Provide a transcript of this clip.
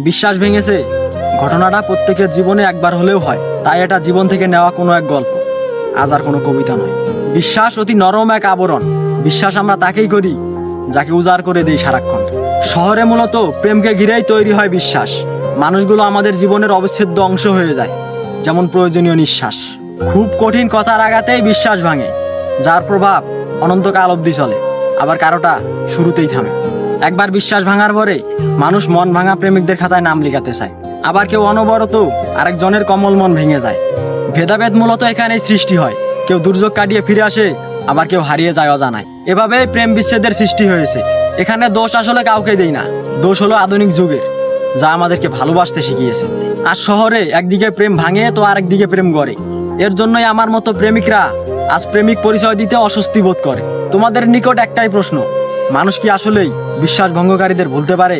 বিশ্বাস ভেঙেছে, ঘটনাটা প্রত্যেকের জীবনে একবার হলেও হয়, তাই এটা জীবন থেকে নেওয়া কোনো এক গল্প, আজ আর কোনো কবিতা নয়। বিশ্বাস অতি নরম এক আবরণ। বিশ্বাস আমরা তাকেই করি যাকে উজাড় করে দেই সারাক্ষণ। শহরে মূলত প্রেমকে ঘিরেই তৈরি হয় বিশ্বাস। মানুষগুলো আমাদের জীবনের অবিচ্ছেদ্য অংশ হয়ে যায়, যেমন প্রয়োজনীয় নিঃশ্বাস। খুব কঠিন কথার আঘাতেই বিশ্বাস ভাঙে, যার প্রভাব অনন্তকাল অবধি চলে, আবার কারোটা শুরুতেই থামে। একবার বিশ্বাস ভাঙার পরে মানুষ মন ভাঙা প্রেমিকদের খাতায় নাম লিখাতে চায়, আবার কেউ অনবরত আরেকজনের কমল মন ভেঙে যায়। ভেদাভেদ মূলত এখানেই সৃষ্টি হয়, কেউ দুর্যোগ কাটিয়ে ফিরে আসে, আবার কেউ হারিয়ে যায় অজানায়। এভাবে প্রেম বিচ্ছেদের সৃষ্টি হয়েছে। এখানে দোষ আসলে কাউকে দেই না, দোষ হলো আধুনিক যুগের, যা আমাদেরকে ভালোবাসতে শিখিয়েছে। আর শহরে একদিকে প্রেম ভাঙে তো আরেকদিকে প্রেম গড়ে। এর জন্যই আমার মতো প্রেমিকরা আজ প্রেমিক পরিচয় দিতে অস্বস্তি বোধ করে। তোমাদের নিকট একটাই প্রশ্ন, মানুষ কি আসলেই বিশ্বাস ভঙ্গকারীদের ভুলতে পারে?